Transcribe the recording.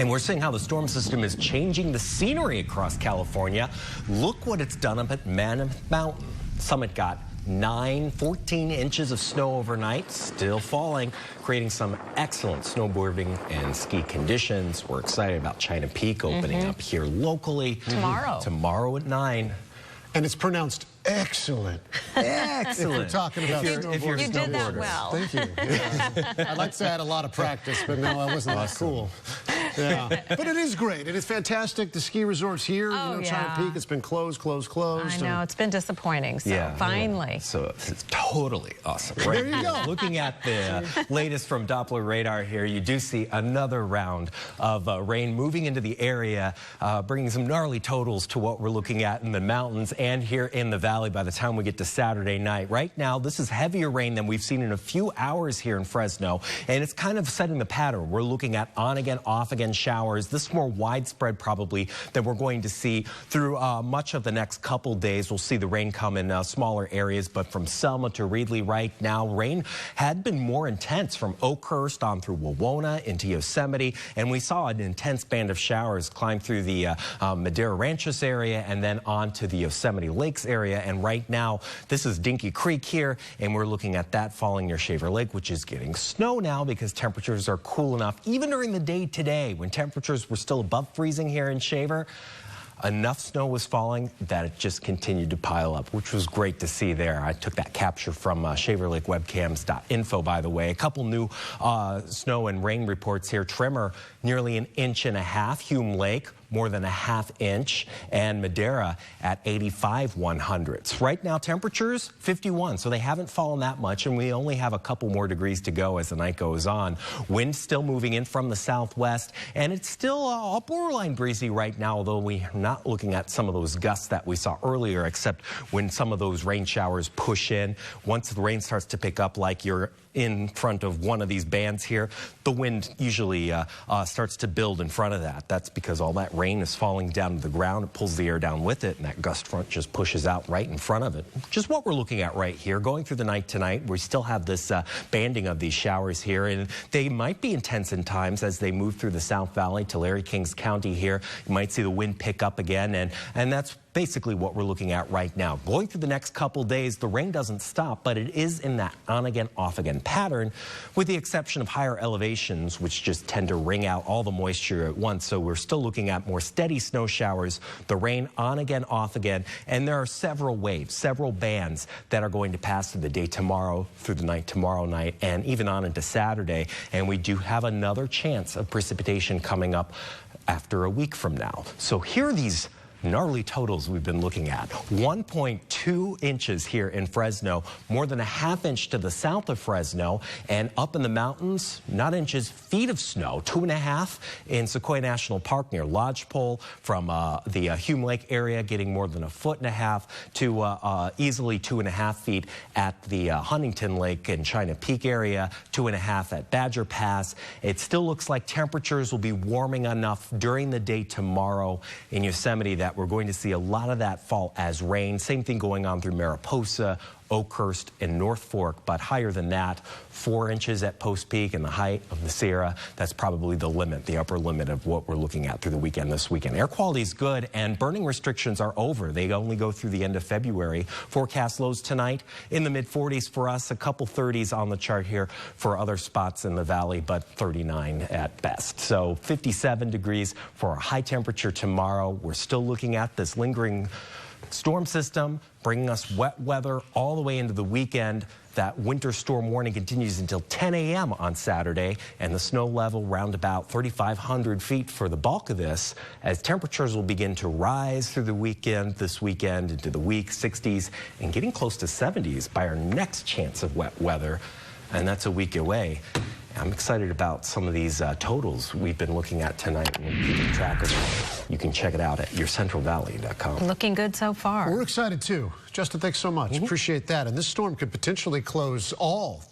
And we're seeing how the storm system is changing the scenery across California. Look what it's done up at Mammoth Mountain. Summit got 14 inches of snow overnight, still falling, creating some excellent snowboarding and ski conditions. We're excited about China Peak opening up here locally. Tomorrow at 9. And it's pronounced excellent. Excellent. If we're talking about snowboarding. You did that well. Thank you. Yeah. I'd like to say I had a lot of practice, but no, I wasn't that cool. Yeah. But it is great. It is fantastic. The ski resort's here. China Peak, it's been closed. I know, it's been disappointing, so finally. So it's totally awesome. Right. There you go. Looking at the latest from Doppler radar here, you do see another round of rain moving into the area, bringing some gnarly totals to what we're looking at in the mountains and here in the valley by the time we get to Saturday night. Right now, this is heavier rain than we've seen in a few hours here in Fresno, and it's kind of setting the pattern. We're looking at on again, off again showers. This is more widespread probably than we're going to see through much of the next couple days. We'll see the rain come in smaller areas, but from Selma to Reedley right now, rain had been more intense from Oakhurst on through Wawona into Yosemite, and we saw an intense band of showers climb through the Madera Ranches area and then on to the Yosemite Lakes area. And right now, this is Dinky Creek here, and we're looking at that falling near Shaver Lake, which is getting snow now because temperatures are cool enough. Even during the day today, when temperatures were still above freezing here in Shaver, enough snow was falling that it just continued to pile up, which was great to see there. I took that capture from shaverlakewebcams.info, by the way. A couple new snow and rain reports here. Trimmer, nearly 1.5 inches. Hume Lake, more than 1/2 inch, and Madera at 85/100ths. Right now, temperatures 51, so they haven't fallen that much, and we only have a couple more degrees to go as the night goes on. Wind still moving in from the southwest, and it's still borderline breezy right now, although we're not looking at some of those gusts that we saw earlier, except when some of those rain showers push in. Once the rain starts to pick up, like you're in front of one of these bands here, the wind usually starts to build in front of that. That's because all that rain is falling down to the ground. It pulls the air down with it, and that gust front just pushes out right in front of it. Just what we're looking at right here. Going through the night tonight, we still have this banding of these showers here, and they might be intense in times as they move through the South Valley to Larry Kings County here. You might see the wind pick up again, and that's basically what we're looking at right now. Going through the next couple days, the rain doesn't stop, but it is in that on again, off again pattern, with the exception of higher elevations, which just tend to wring out all the moisture at once. So we're still looking at more steady snow showers, the rain on again, off again, and there are several waves, several bands that are going to pass through the day tomorrow, through the night tomorrow night, and even on into Saturday. And we do have another chance of precipitation coming up after a week from now. So here are these gnarly totals we've been looking at. 1.2 inches here in Fresno, more than 1/2 inch to the south of Fresno, and up in the mountains, not inches, feet of snow, 2.5 in Sequoia National Park near Lodgepole, from the Hume Lake area, getting more than 1.5 feet to easily 2.5 feet at the Huntington Lake and China Peak area, 2.5 at Badger Pass. It still looks like temperatures will be warming enough during the day tomorrow in Yosemite that we're going to see a lot of that fall as rain. Same thing going on through Mariposa, Oakhurst, and North Fork, but higher than that, 4 inches at Post Peak, and the height of the Sierra, that's probably the limit, the upper limit of what we're looking at through the weekend this weekend. Air quality is good, and burning restrictions are over. They only go through the end of February. Forecast lows tonight in the mid-40s for us, a couple 30s on the chart here for other spots in the valley, but 39 at best. So 57 degrees for a high temperature tomorrow. We're still looking at this lingering storm system bringing us wet weather all the way into the weekend. That winter storm warning continues until 10 a.m. on Saturday, and the snow level round about 3,500 feet for the bulk of this, as temperatures will begin to rise through the weekend, this weekend into the week, 60s, and getting close to 70s by our next chance of wet weather, and that's a week away. I'm excited about some of these totals we've been looking at tonight. We're keeping track of them. You can check it out at yourcentralvalley.com. Looking good so far. We're excited too. Justin, thanks so much. Appreciate that. And this storm could potentially close all the